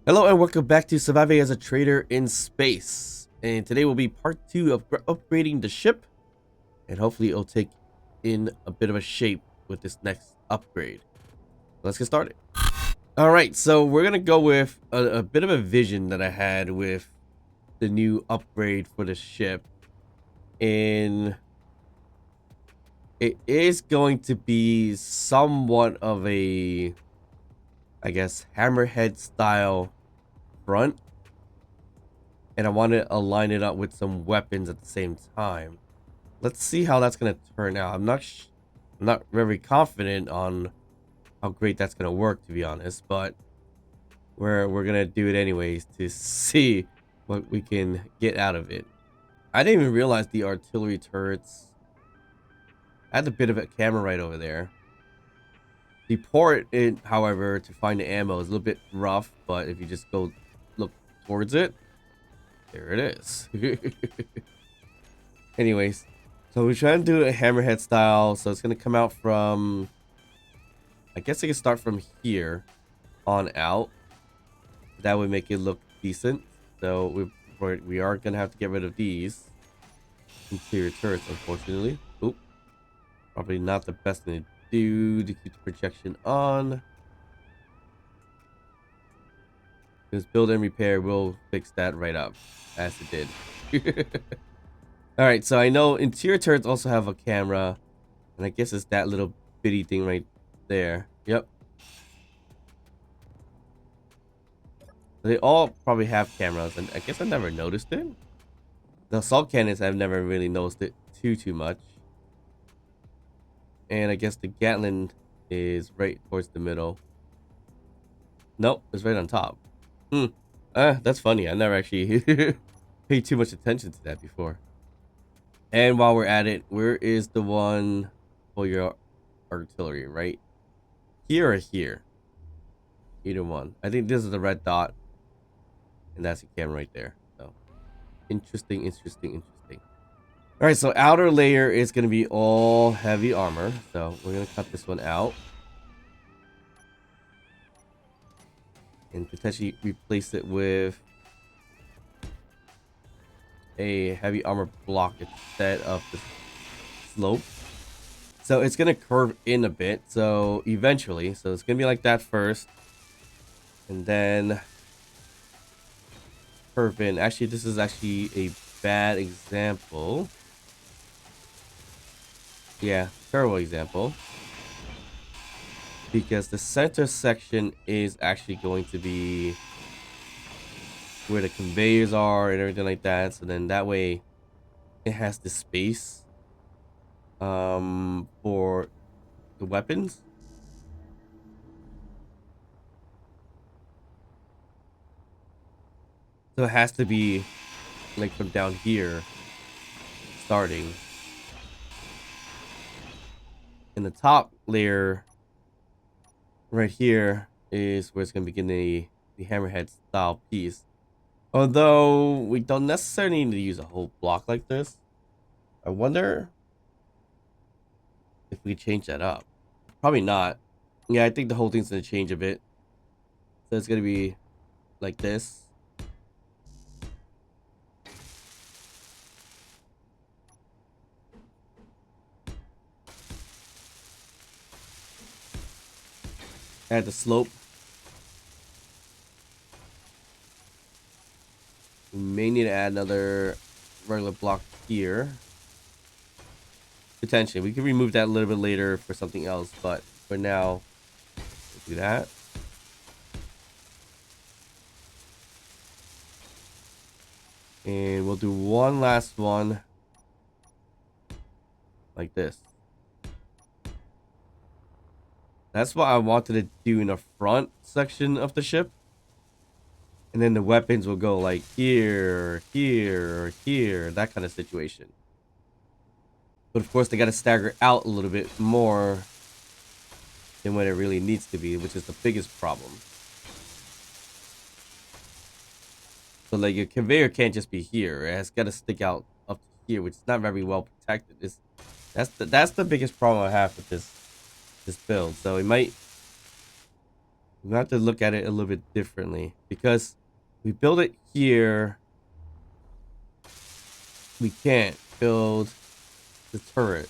Hello and welcome back to Surviving as a Trader in Space. And today will be part 2 of upgrading the ship. And hopefully it'll take in a bit of a shape with this next upgrade. Let's get started. Alright, so we're going to go with a bit of a vision that I had with the new upgrade for the ship. And it is going to be somewhat of a, I guess, hammerhead style front. And I want to align it up with some weapons at the same time. Let's see how that's going to turn out. I'm not very confident on how great that's going to work, to be honest, but we're going to do it anyways to see what we can get out of it. I didn't even realize the artillery turrets had a bit of a camera right over there. The port, however, to find the ammo is a little bit rough, but if you just go look towards it, there it is. Anyways, so we're trying to do a hammerhead style, so it's going to come out from, I guess I can start from here on out. That would make it look decent. So we are going to have to get rid of these interior turrets, unfortunately. Oop. Probably not the best thing to do to keep the projection on. Because build and repair will fix that right up, as it did. Alright, so I know interior turrets also have a camera. And I guess it's that little bitty thing right there. Yep. They all probably have cameras, and I guess I never noticed it. The assault cannons, I've never really noticed it too much. And I guess the Gatling is right towards the middle. Nope, it's right on top. That's funny. I never actually paid too much attention to that before. And while we're at it, where is the one for your artillery? Right here or here? Either one. I think this is the red dot. And that's the camera right there. So interesting. All right, so outer layer is going to be all heavy armor. So we're going to cut this one out. And potentially replace it with a heavy armor block instead of the slope. So it's going to curve in a bit. So eventually, so it's going to be like that first. And then curve in. Actually, this is actually a bad example. Yeah, terrible example. Because the center section is actually going to be where the conveyors are and everything like that. So then that way it has the space for the weapons. So it has to be like from down here starting. In the top layer right here is where it's going to begin the hammerhead style piece. Although we don't necessarily need to use a whole block like this. I wonder if we change that up. Probably not. Yeah, I think the whole thing's going to change a bit. So it's going to be like this. Add the slope. We may need to add another regular block here. Potentially. We can remove that a little bit later for something else, but for now, we'll do that. And we'll do one last one like this. That's what I wanted to do in the front section of the ship. And then the weapons will go like here, here, here, that kind of situation. But of course, they got to stagger out a little bit more than what it really needs to be, which is the biggest problem. So like your conveyor can't just be here. It has got to stick out up to here, which is not very well protected. That's the biggest problem I have with this build. So we might We have to look at it a little bit differently because we build it here. We can't build the turret,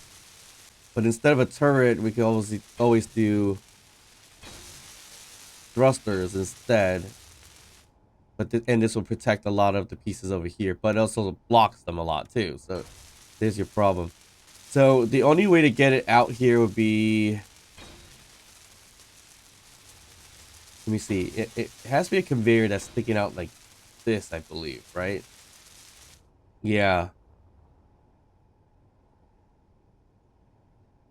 but instead of a turret, we can always do thrusters instead. But and this will protect a lot of the pieces over here, but it also blocks them a lot too. So there's your problem. So the only way to get it out here would be, let me see. It has to be a conveyor that's sticking out like this, I believe, right? Yeah.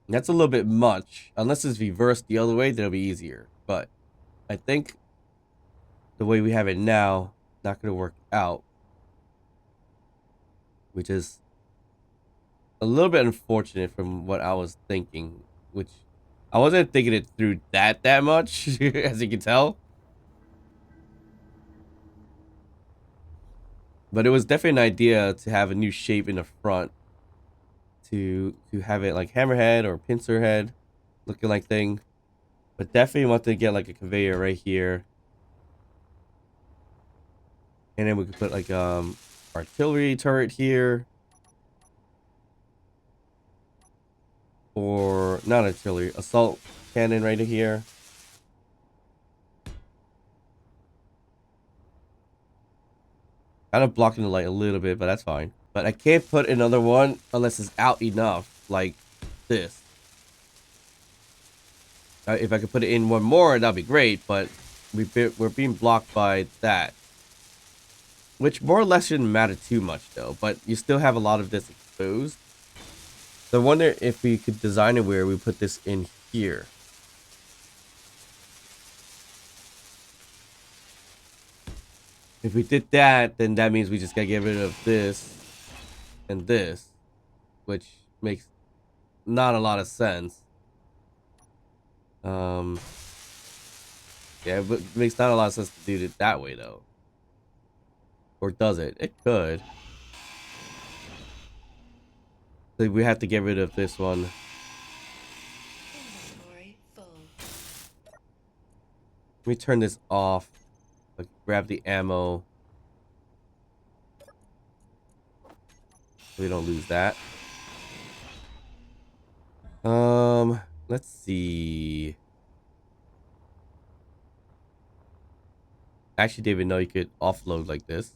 That's a little bit much. Unless it's reversed the other way, that'll be easier. But I think the way we have it now, not going to work out. Which is a little bit unfortunate from what I was thinking. Which I wasn't thinking it through that much, as you can tell. But it was definitely an idea to have a new shape in the front. To have it like hammerhead or pincer head looking like thing. But definitely want to get like a conveyor right here. And then we could put like artillery turret here. Or not artillery, assault cannon right here. Kind of blocking the light a little bit, but that's fine. But I can't put another one unless it's out enough, like this. If I could put it in one more, that'd be great, but we're being blocked by that. Which more or less shouldn't matter too much, though. But you still have a lot of this exposed. So I wonder if we could design it where we put this in here. If we did that, then that means we just gotta get rid of this and this, which makes not a lot of sense. Yeah, but it makes not a lot of sense to do it that way, though. Or does it? It could. So we have to get rid of this one. Let me turn this off. Like, grab the ammo. So we don't lose that. Let's see. I actually didn't even know you could offload like this,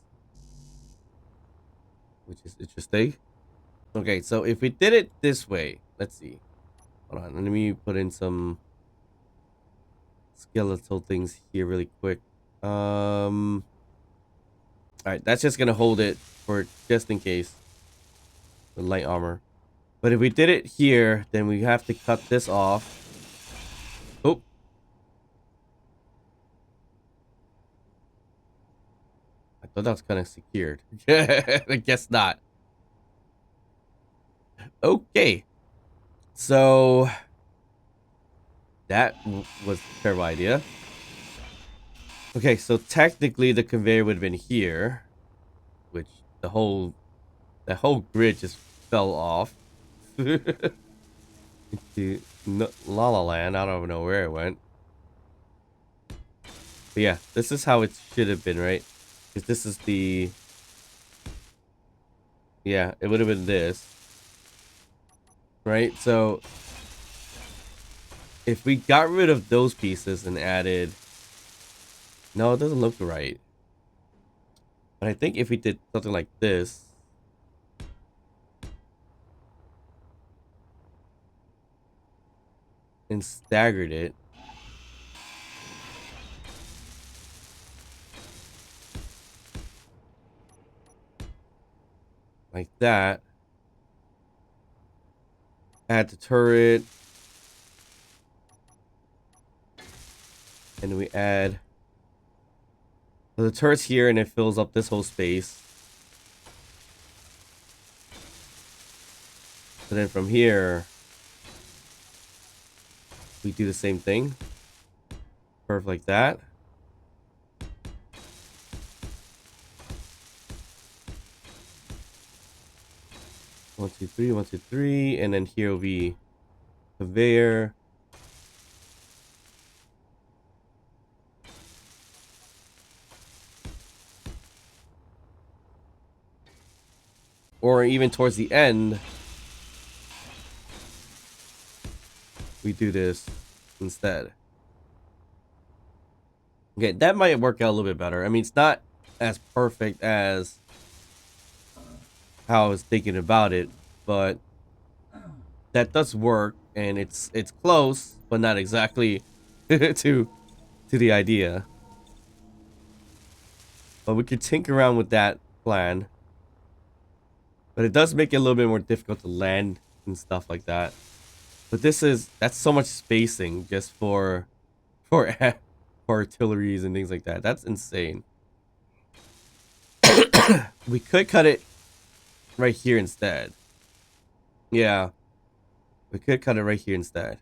which is interesting. Okay, so if we did it this way, let's see. Hold on, let me put in some skeletal things here really quick. All right, that's just gonna hold it for just in case. The light armor. But if we did it here, then we have to cut this off. Oh. I thought that was kind of secured. I guess not. Okay. So that was a terrible idea. Okay, so technically the conveyor would have been here, which the whole grid just fell off. Into La La Land. I don't even know where it went. But yeah, this is how it should have been, right? Because this is the... Yeah, it would have been this. Right? So if we got rid of those pieces and added... No, it doesn't look right. But I think if we did something like this... and staggered it... like that. Add the turret. And we add... So the turret's here and it fills up this whole space. So then from here... we do the same thing. Curve like that. One, two, three, 1, 2, 3, and then here will be conveyor. or even towards the end, we do this instead. Okay, that might work out a little bit better. I mean, it's not as perfect as how I was thinking about it, but that does work, and it's close, but not exactly to the idea. But we could tinker around with that plan. But it does make it a little bit more difficult to land and stuff like that. But that's so much spacing just for for artilleries and things like that. That's insane. We could cut it right here instead. Yeah, we could cut it right here instead.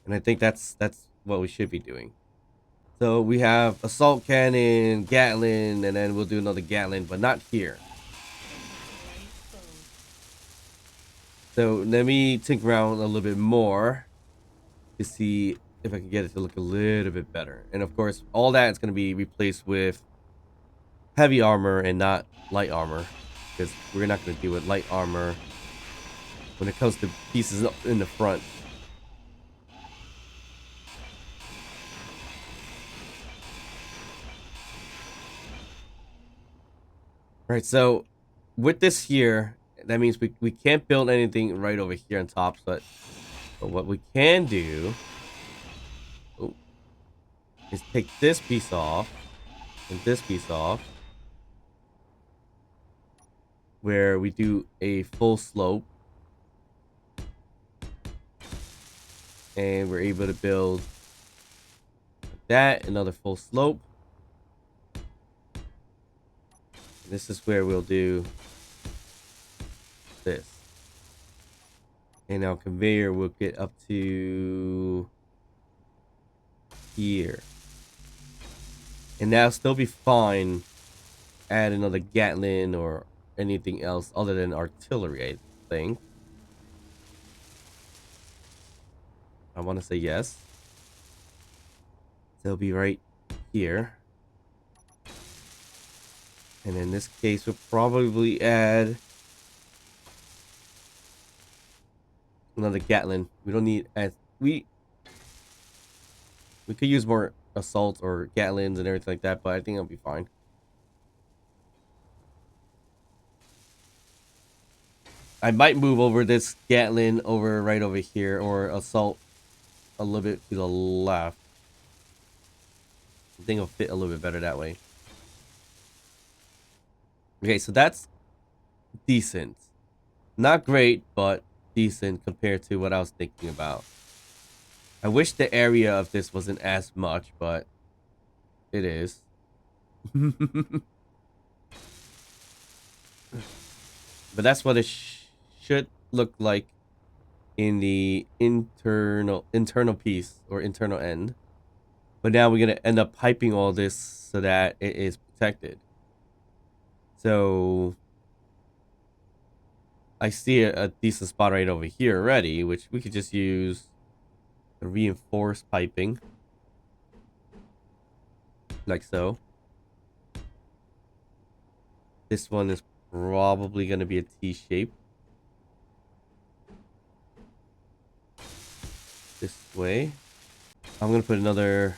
And I think that's what we should be doing. So we have assault cannon, Gatling, and then we'll do another Gatling, but not here. So let me tinker around a little bit more to see if I can get it to look a little bit better. And of course, all that is going to be replaced with heavy armor and not light armor, because we're not going to deal with light armor when it comes to pieces in the front. Right, so with this here, that means we can't build anything right over here on top, but what we can do is take this piece off and this piece off, where we do a full slope, and we're able to build that, another full slope. And this is where we'll do this. And our conveyor will get up to here. And that'll still be fine. Add another Gatling or anything else other than artillery, I think. I want to say yes. They'll be right here. And in this case, we'll probably add another Gatling. We don't need as we could use more assaults or Gatlings and everything like that, but I think it'll be fine. I might move over this Gatling over right over here, or assault a little bit to the left. I think it'll fit a little bit better that way. Okay, so that's decent. Not great, but decent compared to what I was thinking about. I wish the area of this wasn't as much, but it is. But that's what it should look like in the internal piece or internal end. But now we're gonna end up piping all this so that it is protected. So I see a decent spot right over here already, which we could just use the reinforced piping, like so. This one is probably going to be a T shape. This way. I'm going to put another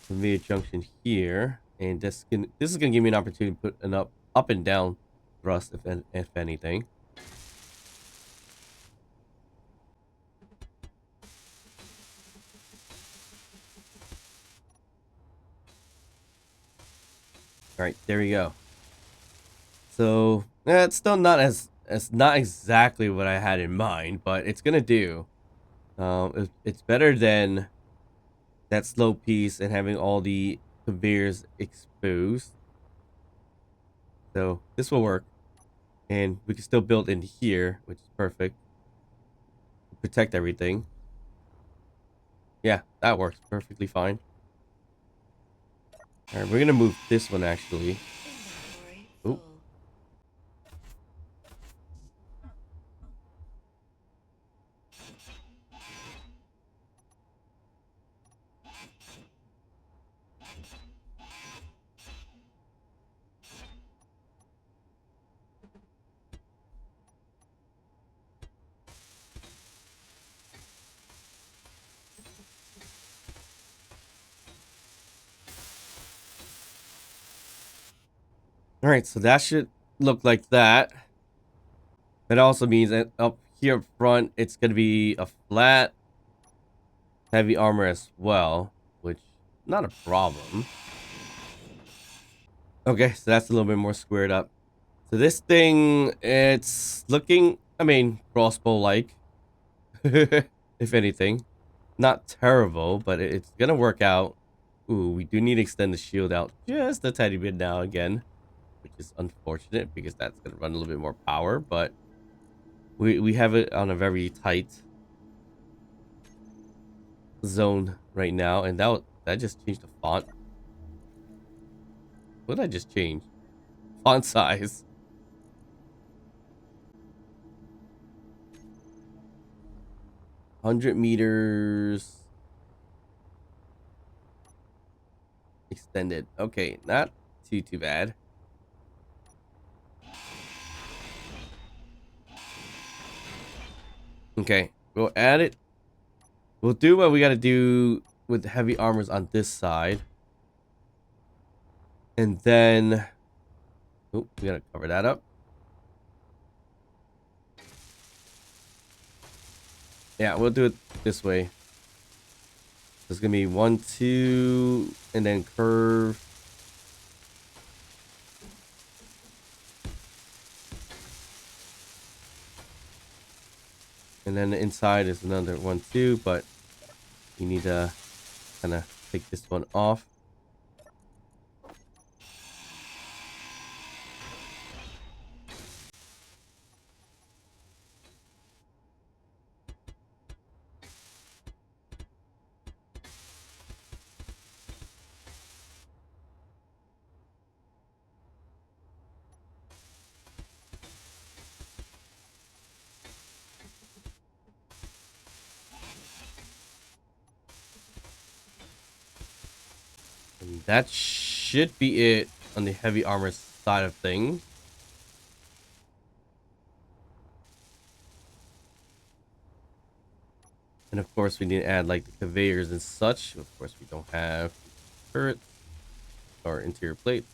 conveyor junction here, and this is going to give me an opportunity to put an up and down thrust, if anything. All right, there we go. So it's still not not exactly what I had in mind, but it's gonna do. It's better than that slow piece and having all the conveyors exposed. So this will work, and we can still build in here, which is perfect. Protect everything. Yeah, that works perfectly fine. All right, we're gonna move this one actually. Oop. All right, so that should look like that. That also means that up here front, it's going to be a flat heavy armor as well, which not a problem. Okay, so that's a little bit more squared up. So this thing, it's looking, I mean, crossbow-like, if anything. Not terrible, but it's going to work out. Ooh, we do need to extend the shield out just a tiny bit now again, which is unfortunate because that's going to run a little bit more power, but we have it on a very tight zone right now, and that just changed the font. What did I just change? Font size. 100 meters extended. Okay, not too bad. Okay, we'll add it. We'll do what we got to do with the heavy armors on this side. And then... Oh, we got to cover that up. Yeah, we'll do it this way. There's going to be 1, 2, and then curve. And then the inside is another 1, 2, but you need to kind of take this one off. And that should be it on the heavy armor side of things. And of course, we need to add like the conveyors and such. Of course, we don't have turrets or interior plates.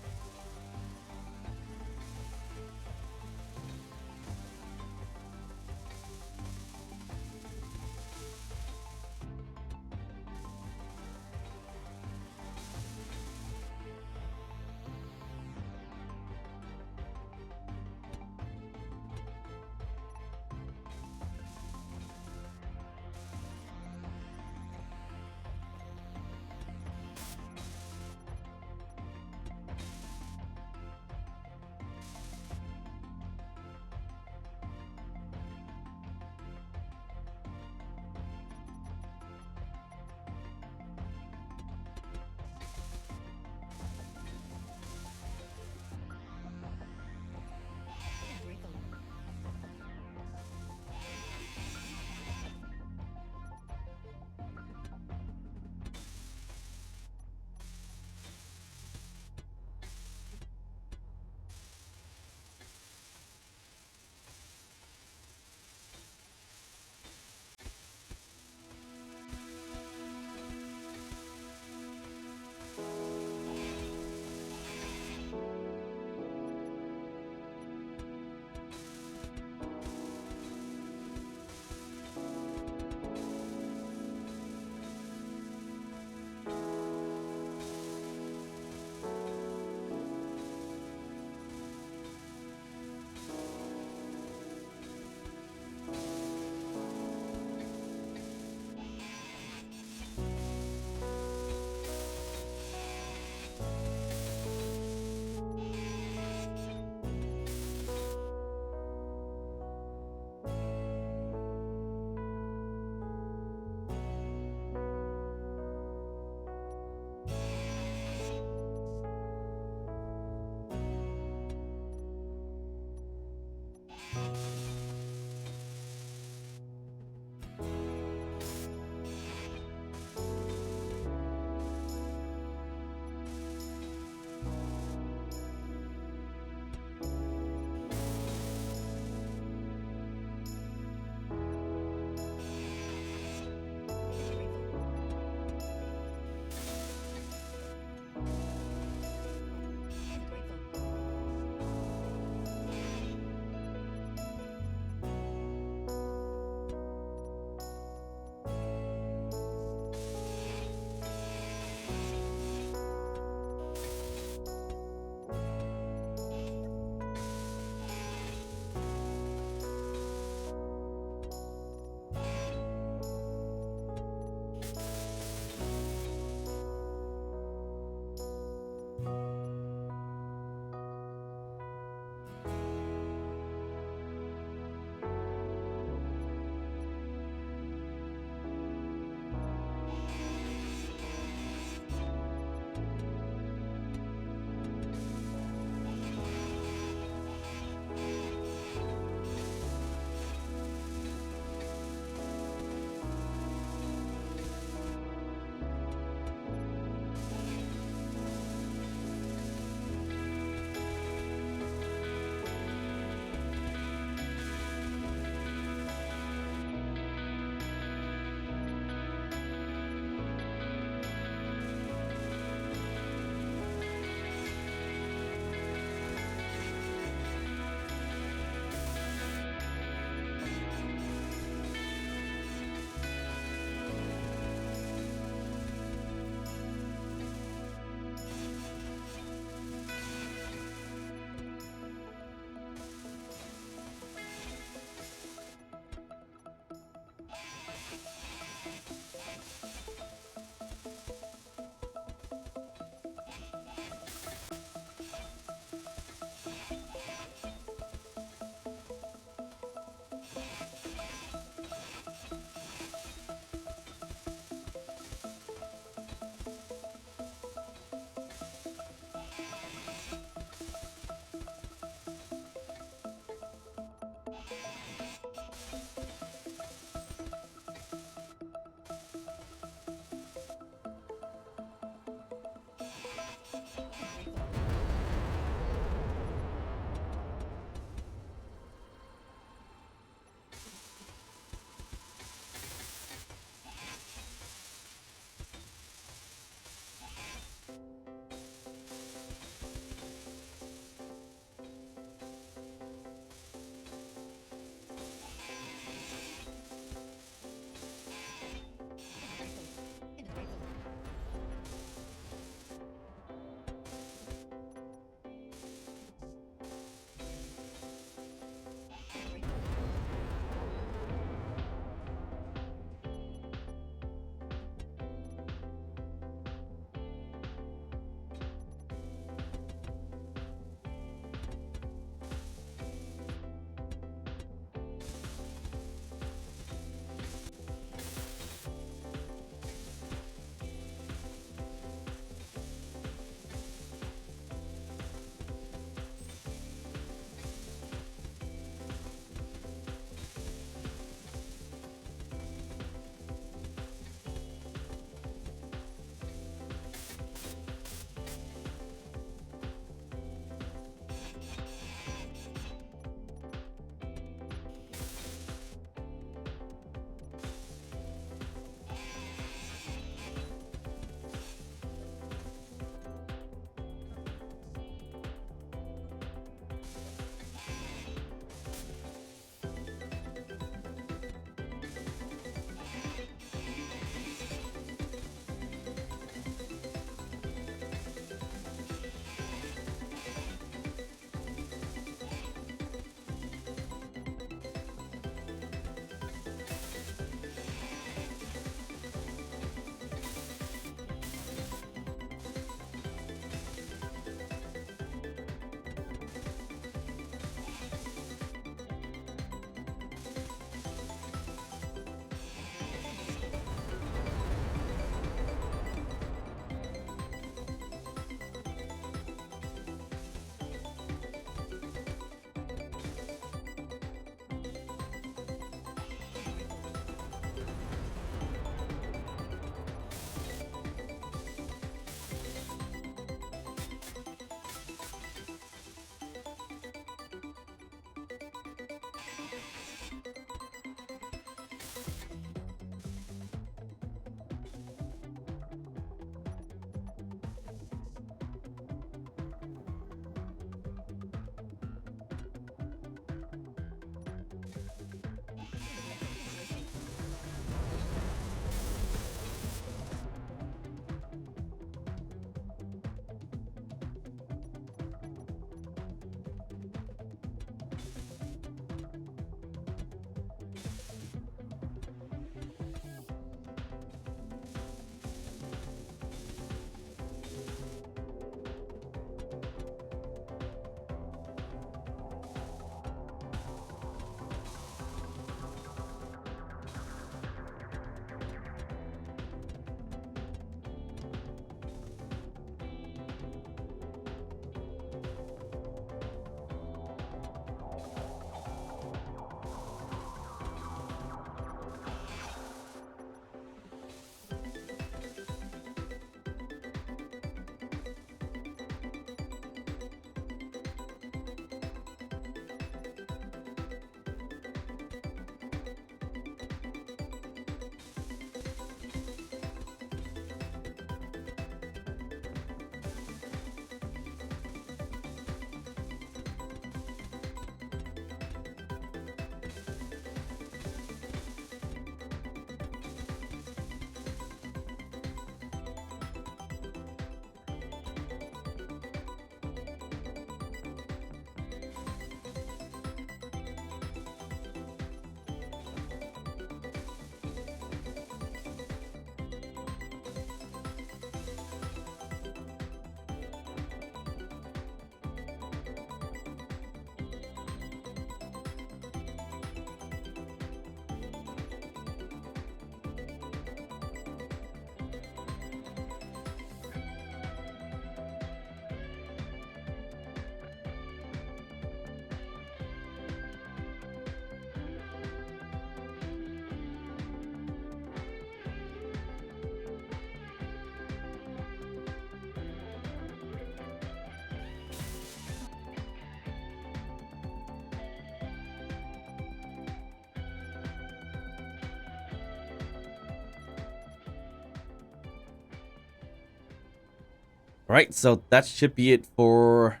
All right, so that should be it for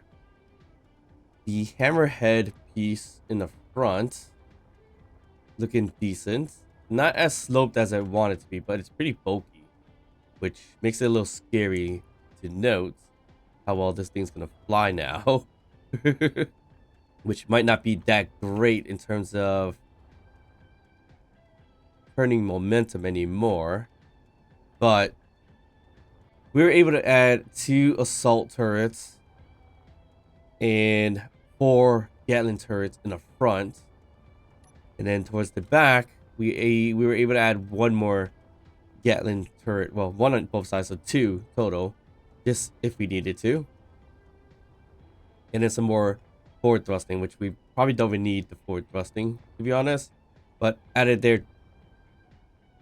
the hammerhead piece in the front. Looking decent. Not as sloped as I want it to be, but it's pretty bulky, which makes it a little scary to note how well this thing's gonna fly now. Which might not be that great in terms of turning momentum anymore. But we were able to add 2 assault turrets and 4 Gatling turrets in the front. And then towards the back, we were able to add 1 more Gatling turret. Well, 1 on both sides, so 2 total. Just if we needed to. And then some more forward thrusting, which we probably don't even need the forward thrusting, to be honest. But added there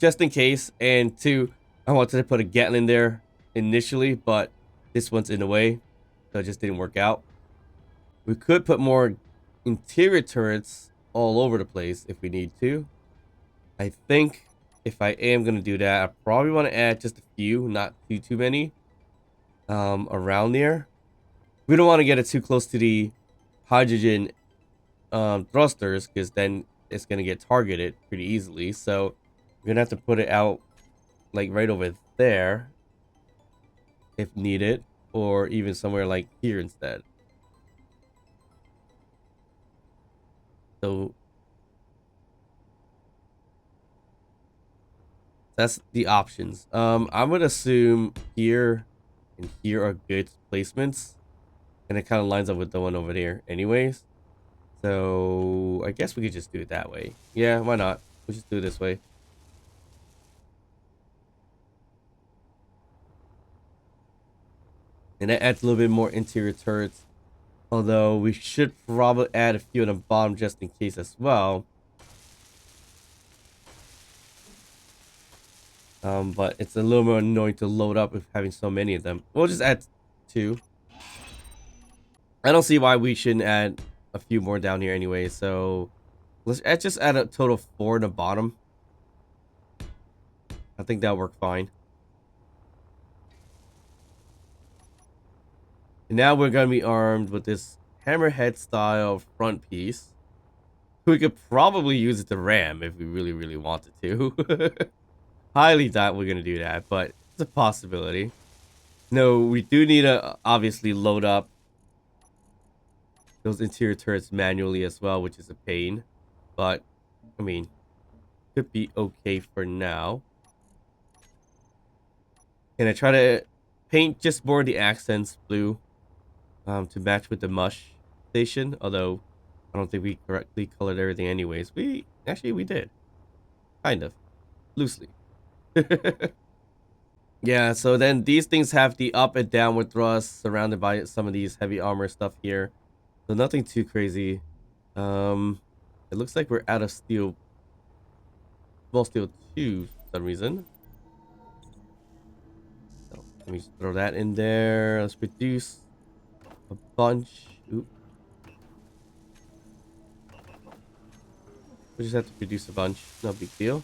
just in case. And 2, I wanted to put a Gatling there initially, but this one's in the way, so it just didn't work out. We could put more interior turrets all over the place if we need to. I think if I am going to do that, I probably want to add just a few, not too many, around there. We don't want to get it too close to the hydrogen thrusters, because then it's going to get targeted pretty easily. So we're going to have to put it out like right over there if needed, or even somewhere like here instead. So that's the options. I would assume here and here are good placements, and it kind of lines up with the one over there anyways. So I guess we could just do it that way. Yeah, why not? We'll just do it this way. And that adds a little bit more interior turrets. Although we should probably add a few on the bottom just in case as well. But it's a little more annoying to load up with having so many of them. We'll just add 2. I don't see why we shouldn't add a few more down here anyway. So let's just add a total of 4 in the bottom. I think that'll work fine. And now we're going to be armed with this hammerhead style front piece. We could probably use it to ram if we really wanted to. Highly doubt we're going to do that, but it's a possibility. No, we do need to obviously load up those interior turrets manually as well, which is a pain. But, I mean, could be okay for now. And I try to paint just more of the accents blue to match with the mush station. Although, I don't think we correctly colored everything anyways. We did. Kind of. Loosely. Yeah, so then these things have the up and downward thrust surrounded by some of these heavy armor stuff here. So nothing too crazy. It looks like we're out of steel. Small steel tubes for some reason. So let me just throw that in there. Let's produce a bunch. Oop. We just have to produce a bunch. No big deal.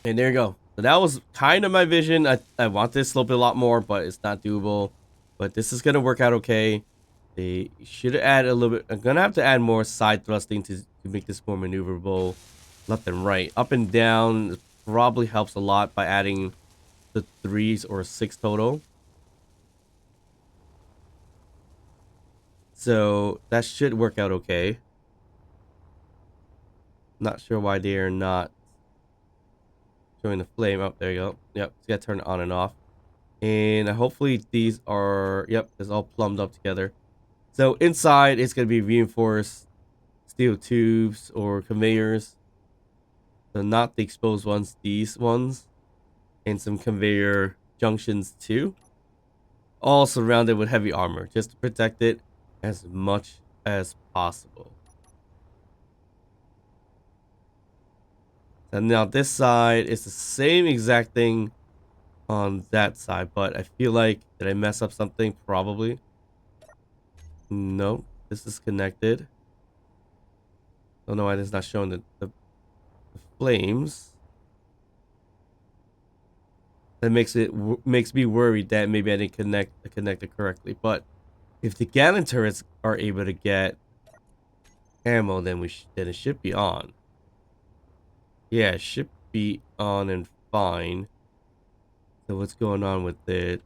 And there you go. So that was kind of my vision. I want this slope a lot more, but it's not doable. But this is going to work out okay. They should add a little bit. I'm going to have to add more side thrusting to make this more maneuverable. Left and right. Up and down probably helps a lot by adding the 3s or 6 total. So that should work out okay. Not sure why they are not showing the flame. Oh, there you go. Yep, it's got to turn it on and off. And hopefully these are, yep, it's all plumbed up together. So inside it's going to be reinforced steel tubes or conveyors. So not the exposed ones, these ones. And some conveyor junctions too. All surrounded with heavy armor just to protect it as much as possible. And now this side is the same exact thing on that side, but I feel like, did I mess up something? Probably. No, this is connected. Don't know why this is not showing the flames. That makes me worried that maybe I didn't connect it correctly. But if the Gatling turrets are able to get ammo, then then it should be on. Yeah, it should be on and fine. So what's going on with it?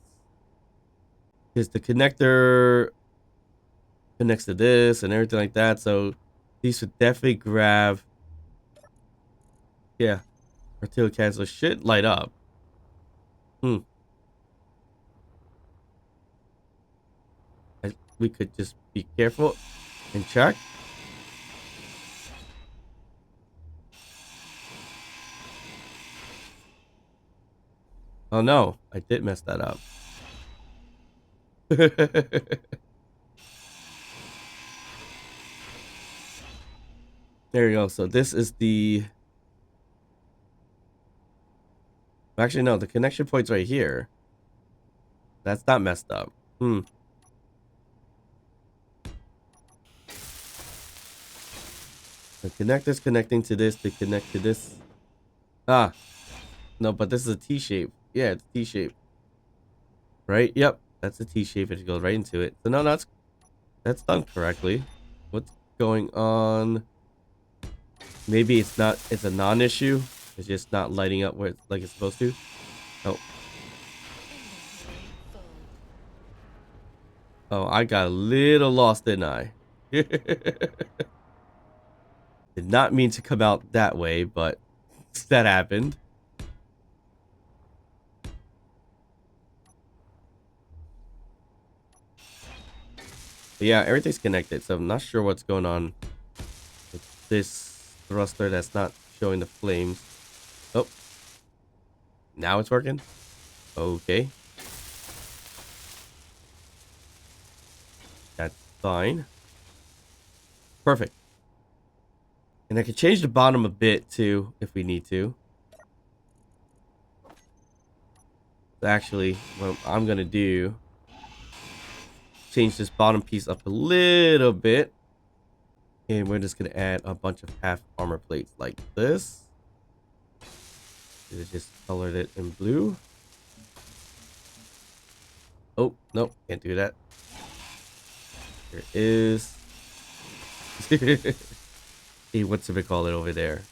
Because the connector connects to this and everything like that. So these would definitely grab. Yeah, artillery cancel should light up. Hmm. We could just be careful and check. Oh no, I did mess that up. There you go. So this is the. Actually, no, the connection point's right here. That's not messed up. Hmm. The connector's connecting to this to connect to this. Ah, no, but this is a T shape. Yeah, it's T shape. Right? Yep. That's a T shape. It goes right into it. So no, that's done correctly. What's going on? Maybe it's not. It's a non-issue. It's just not lighting up where it's like it's supposed to. Oh, oh, I got a little lost, didn't I? Did not mean to come out that way, but that happened. But yeah, everything's connected, so I'm not sure what's going on with this thruster that's not showing the flames. Oh, now it's working. Okay, that's fine. Perfect. And I can change the bottom a bit too if we need to. Actually, what I'm gonna do, change this bottom piece up a little bit. And we're just gonna add a bunch of half armor plates like this. It just colored it in blue. Oh, nope, can't do that. There is. Hey, what's it call it over there?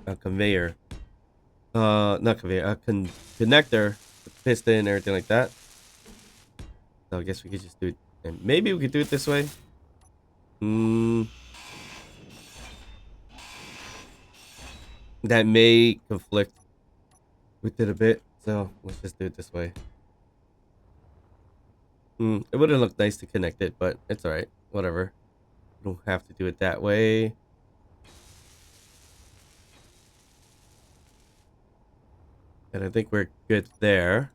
A conveyor. Not conveyor. A connector, piston, and everything like that. So I guess we could just do it. And maybe we could do it this way. Hmm. That may conflict with it a bit. So let's just do it this way. It wouldn't look nice to connect it, but it's alright. Whatever. You don't have to do it that way. And I think we're good there.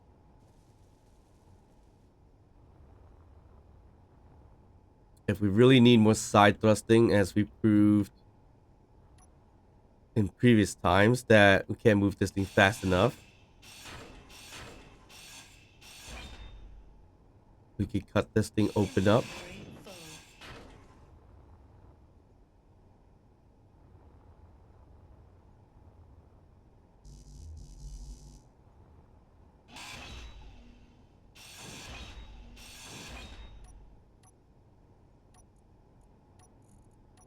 If we really need more side thrusting, as we proved in previous times, that we can't move this thing fast enough, we could cut this thing open up.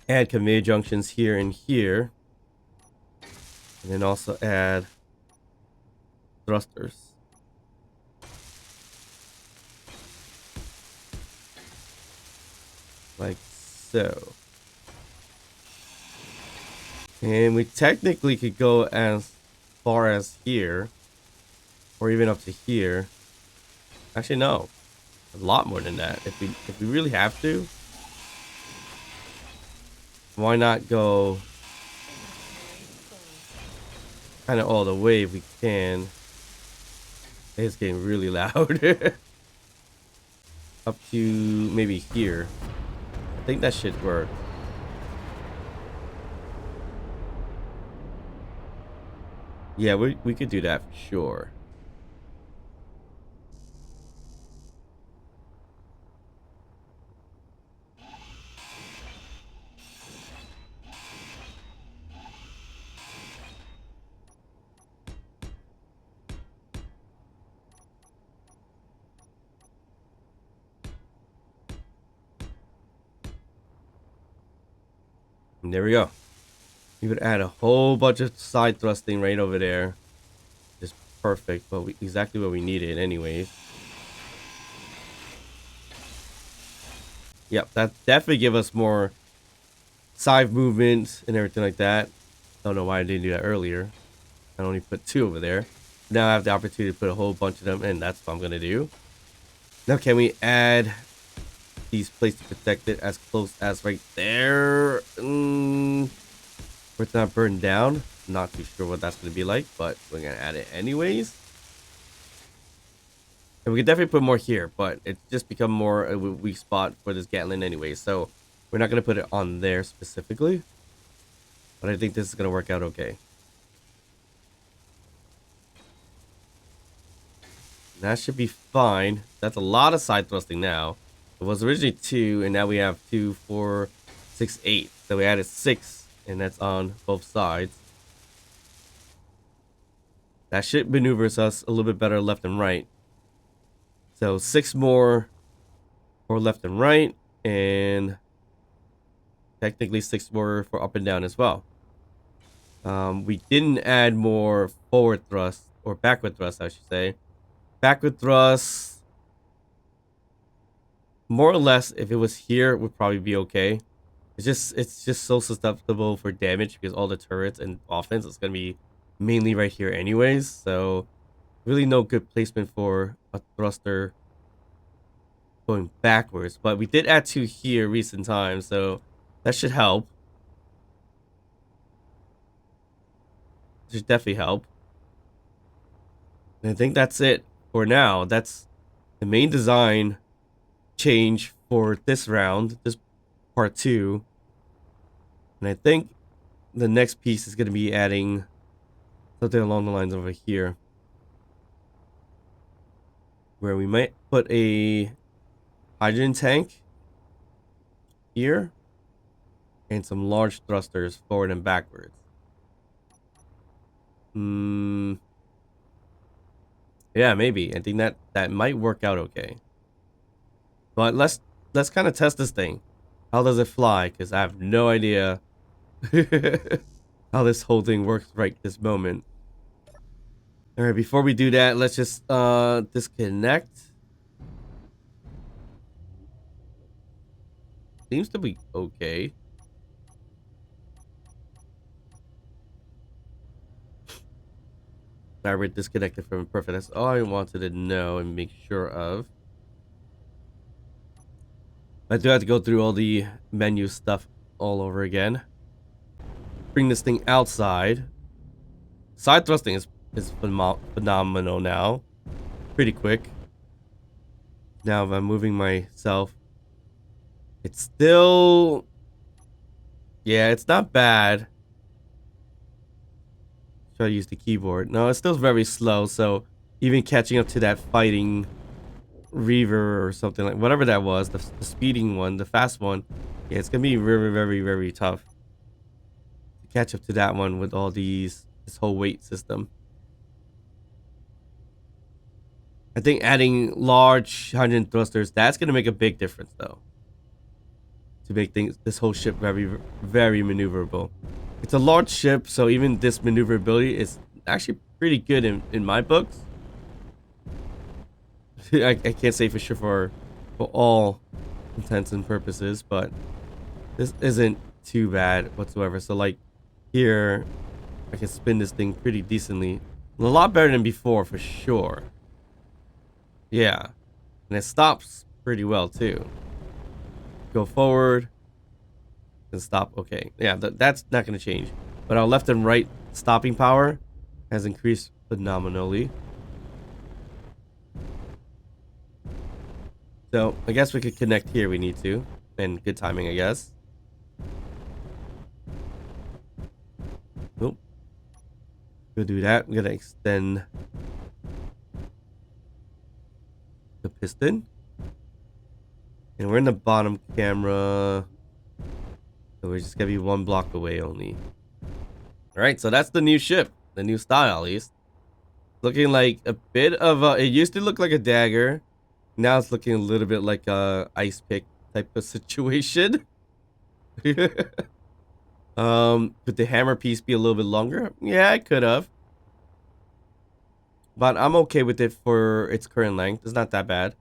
Add conveyor junctions here and here. And then also add thrusters. Like so. And we technically could go as far as here. Or even up to here. Actually, no. A lot more than that. If we really have to, why not go kind of all the way if we can? It's getting really loud. Up to maybe here. I think that should work. Yeah, we could do that for sure. And there we go. We would add a whole bunch of side thrusting right over there. Just perfect, but exactly what we needed anyways. Yep, that definitely give us more side movement and everything like that. Don't know why I didn't do that earlier. I only put 2 over there. Now I have the opportunity to put a whole bunch of them, and that's what I'm gonna do. Now can we add these plates to protect it as close as right there? Where it's not burned down. Not too sure what that's gonna be like, but we're gonna add it anyways. And we can definitely put more here, but it's just become more a weak spot for this Gatlin anyway. So we're not gonna put it on there specifically, but I think this is gonna work out okay. That should be fine. That's a lot of side thrusting now. It was originally 2, and now we have 2, 4, 6, 8. So we added 6, and that's on both sides. That should maneuvers us a little bit better left and right. So 6 more for left and right, and technically 6 more for up and down as well. We didn't add more forward thrust, or backward thrust, I should say. Backward thrust, more or less, if it was here, it would probably be okay. It's just so susceptible for damage because all the turrets and offense is gonna be mainly right here anyways. So really no good placement for a thruster going backwards. But we did add 2 here recent times, so that should help. Should definitely help. And I think that's it for now. That's the main design change for this round, this part 2. And I think the next piece is going to be adding something along the lines over here, where we might put a hydrogen tank here and some large thrusters forward and backwards. Yeah, maybe. I think that might work out okay. But let's kind of test this thing. How does it fly? Because I have no idea how this whole thing works right this moment. All right, before we do that, let's just disconnect. Seems to be okay. We're disconnected from perfect. That's all I wanted to know and make sure of. I do have to go through all the menu stuff all over again. Bring this thing outside. Side thrusting is phenomenal now. Pretty quick. Now if I'm moving myself, it's still, yeah, it's not bad. Try to use the keyboard. No, it's still very slow, so even catching up to that fighting Reaver or something like whatever that was, the speeding one, the fast one, yeah, it's gonna be very, very, very tough to catch up to that one with all this whole weight system. I think adding large hydrogen thrusters, that's gonna make a big difference though, to make this whole ship very, very maneuverable. It's a large ship, so even this maneuverability is actually pretty good in my books. I can't say for sure for all intents and purposes, but this isn't too bad whatsoever. So like here, I can spin this thing pretty decently. A lot better than before for sure. Yeah. And it stops pretty well too. Go forward and stop. Okay. Yeah, that's not going to change. But our left and right stopping power has increased phenomenally. So I guess we could connect here. We need to. And good timing, I guess. Nope. We'll do that. I'm going to extend the piston. And we're in the bottom camera. So we're just going to be 1 block away only. Alright, so that's the new ship. The new style, at least. Looking like a bit of a... It used to look like a dagger. Now it's looking a little bit like a ice pick type of situation. Could the hammer piece be a little bit longer? Yeah, I could have. But I'm okay with it for its current length. It's not that bad.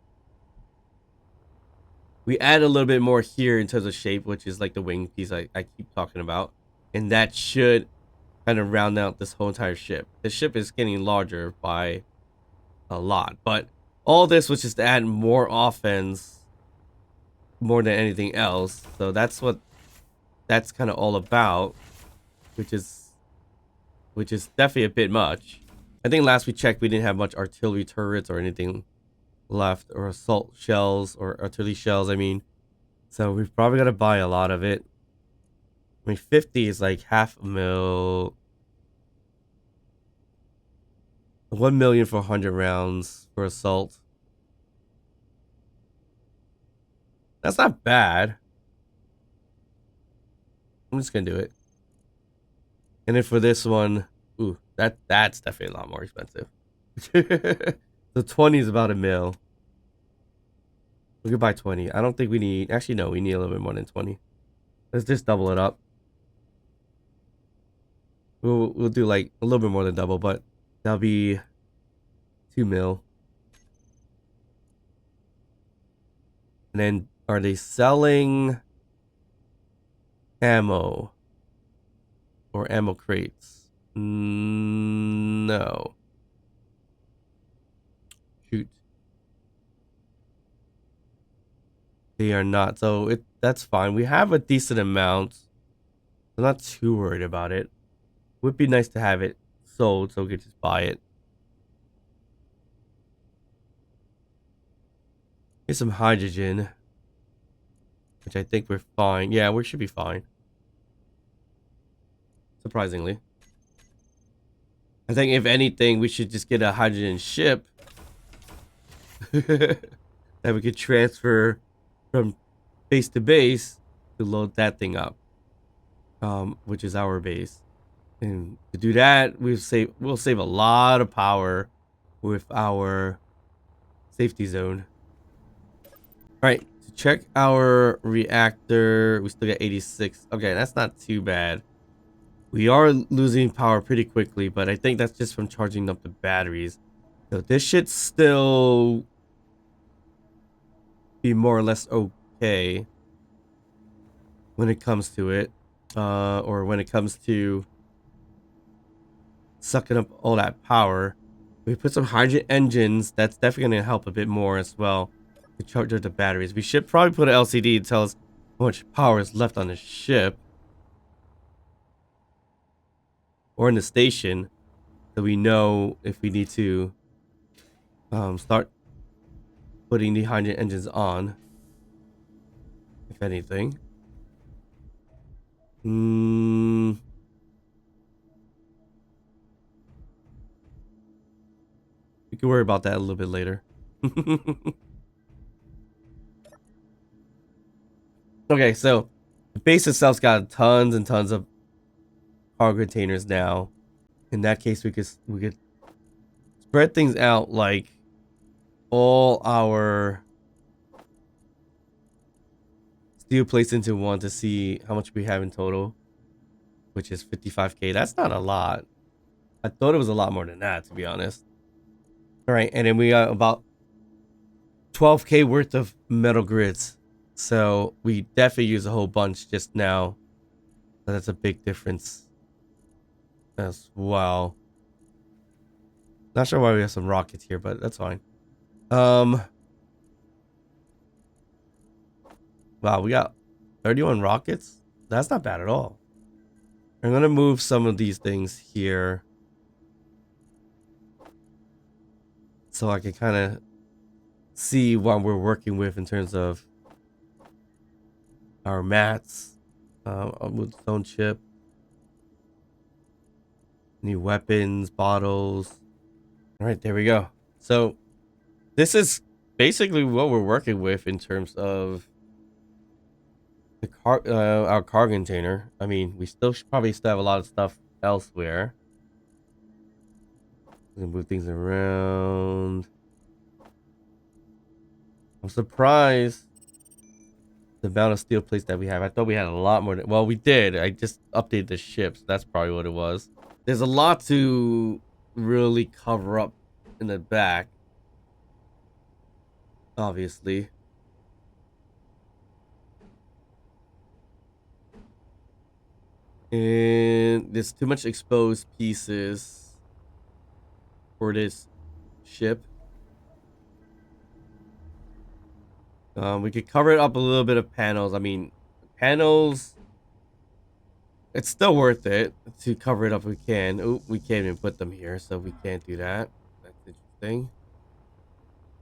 We add a little bit more here in terms of shape, which is like the wing piece I keep talking about. And that should kind of round out this whole entire ship. The ship is getting larger by a lot. But all this was just to add more offense more than anything else. So that's what that's kind of all about, which is definitely a bit much. I think last we checked we didn't have much artillery turrets or anything left, or assault shells or artillery shells, I mean. So we've probably got to buy a lot of it. I mean, 50 is like half a mil. 1 million for 100 rounds for assault. That's not bad. I'm just gonna do it. And then for this one, ooh, that's definitely a lot more expensive. The 20 is about a mil. We could buy 20. I don't think we need. Actually, no, we need a little bit more than 20. Let's just double it up. We'll do like a little bit more than double, but that'll be 2 mil. And then are they selling ammo or ammo crates? No. Shoot. They are not. So that's fine. We have a decent amount. I'm not too worried about it. Would be nice to have it sold so we could just buy it. Here's some hydrogen, which I think we're fine. Yeah, we should be fine. Surprisingly. I think if anything, we should just get a hydrogen ship that we could transfer from base to base to load that thing up, which is our base. And to do that, we'll save a lot of power with our safety zone. All right, to check our reactor, we still got 86. Okay, that's not too bad. We are losing power pretty quickly, but I think that's just from charging up the batteries. So this should still be more or less okay when it comes to it. Or when it comes to sucking up all that power. We put some hydrogen engines. That's definitely going to help a bit more as well to charge up the batteries. We should probably put an LCD to tell us how much power is left on the ship or in the station, so we know if we need to start putting the hydrogen engines on, if anything. We can worry about that a little bit later. Okay, so the base itself's got tons and tons of cargo containers now. In that case, we could spread things out like all our steel plates into one to see how much we have in total, which is 55k. That's not a lot. I thought it was a lot more than that, to be honest. All right, and then we got about 12k worth of metal grids. So we definitely use a whole bunch just now. So that's a big difference as well. Not sure why we have some rockets here, but that's fine. Wow, we got 31 rockets. That's not bad at all. I'm gonna move some of these things here so I can kind of see what we're working with in terms of our mats. I'll move the stone chip, new weapons, bottles. All right, there we go. So this is basically what we're working with in terms of the our cargo container. I mean, we still should probably still have a lot of stuff elsewhere. We can move things around. I'm surprised the amount of steel plates that we have. I thought we had a lot more. Well, we did. I just updated the ships. That's probably what it was. There's a lot to really cover up in the back, obviously. And there's too much exposed pieces for this ship. We could cover it up a little bit of panels. I mean, panels, it's still worth it to cover it up if we can. Oh, we can't even put them here, so we can't do that. That's interesting.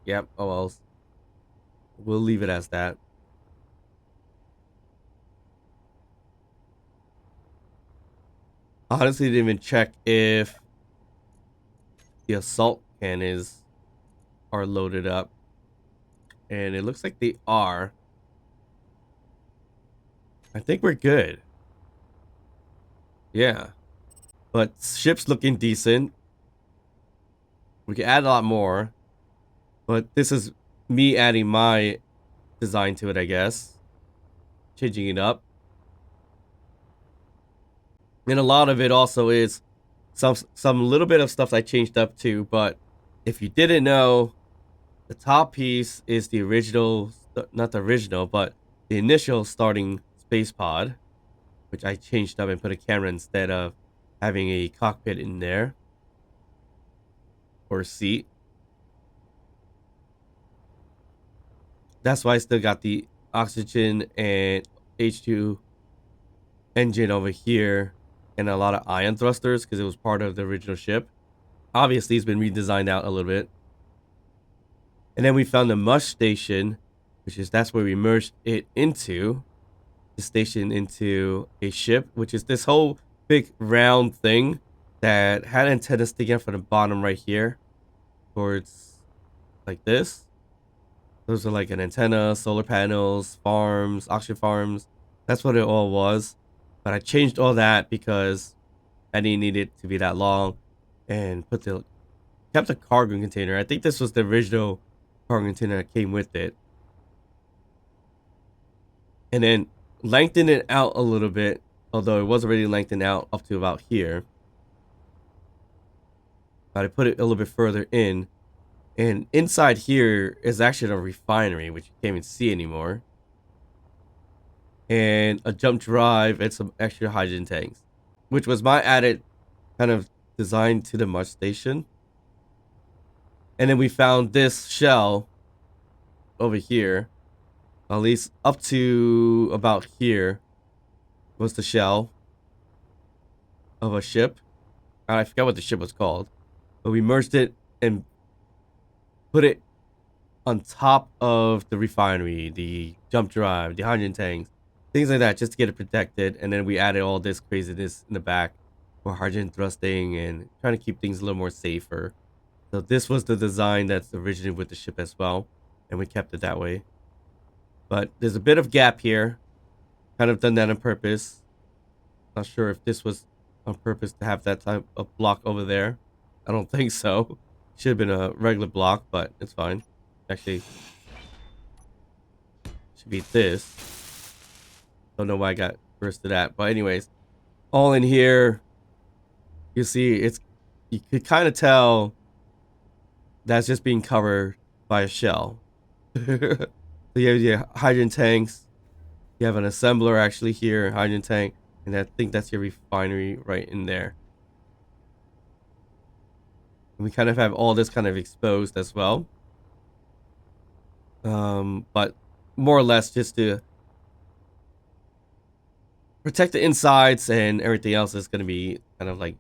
Yep, oh well. We'll leave it as that. Honestly, didn't even check if the assault cannons are loaded up. And it looks like they are. I think we're good. Yeah. But ship's looking decent. We can add a lot more. But this is me adding my design to it, I guess. Changing it up. And a lot of it also is some little bit of stuff I changed up too. But if you didn't know, the top piece is the original, not the original, but the initial starting space pod, which I changed up and put a camera instead of having a cockpit in there or a seat. That's why I still got the oxygen and H2 engine over here and a lot of ion thrusters because it was part of the original ship. Obviously, it's been redesigned out a little bit. And then we found the mush station, which is that's where we merged it into the station into a ship, which is this whole big round thing that had antennas sticking out from the bottom right here towards like this. Those are like an antenna, solar panels, farms, oxygen farms. That's what it all was. But I changed all that because I didn't need it to be that long and kept the cargo container. I think this was the original cargo container that came with it. And then lengthen it out a little bit, although it was already lengthened out up to about here. But I put it a little bit further in. And inside here is actually a refinery, which you can't even see anymore. And a jump drive and some extra hydrogen tanks, which was my added kind of design to the mush station. And then we found this shell over here. At least up to about here was the shell of a ship. I forgot what the ship was called. But we merged it and put it on top of the refinery, the jump drive, the hydrogen tanks, things like that, just to get it protected. And then we added all this craziness in the back for hydrogen thrusting and trying to keep things a little more safer. So this was the design that's originated with the ship as well, and we kept it that way. But there's a bit of gap here. Kind of done that on purpose. Not sure if this was on purpose to have that type of block over there. I don't think so. Should have been a regular block, but it's fine. Actually, should be this. Don't know why I got first to that. But anyways, all in here, you see you could kind of tell that's just being covered by a shell. So you have your hydrogen tanks. You have an assembler actually here, hydrogen tank, and I think that's your refinery right in there. And we kind of have all this kind of exposed as well. But more or less just to protect the insides, and everything else is going to be kind of like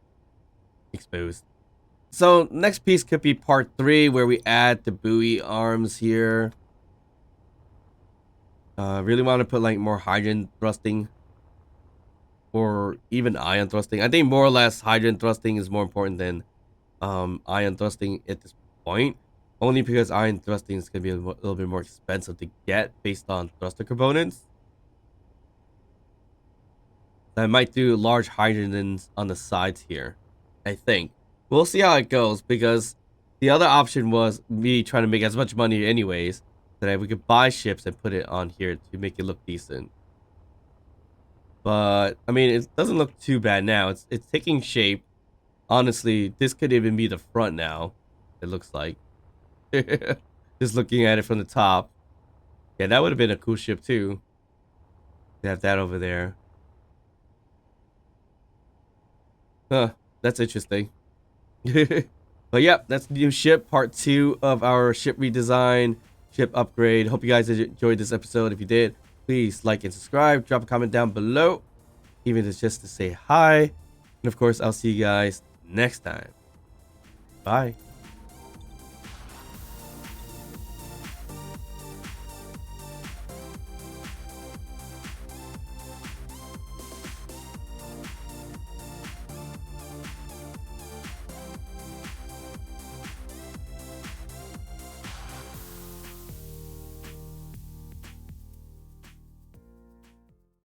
exposed. So next piece could be part 3, where we add the buoy arms here. Really want to put like more hydrogen thrusting or even ion thrusting. I think more or less hydrogen thrusting is more important than ion thrusting at this point, only because ion thrusting is going to be a little bit more expensive to get based on thruster components. I might do large hydrogens on the sides here, I think. We'll see how it goes, because the other option was me trying to make as much money anyways that we could buy ships and put it on here to make it look decent. But I mean, it doesn't look too bad now. It's taking shape. Honestly, this could even be the front now. It looks like. Just looking at it from the top. Yeah, that would have been a cool ship too. To have that over there. Huh, that's interesting. But yeah, that's the new ship, part 2 of our ship redesign, ship upgrade. Hope you guys enjoyed this episode. If you did, please like and subscribe. Drop a comment down below, even if it's just to say hi. And of course, I'll see you guys next time. Bye.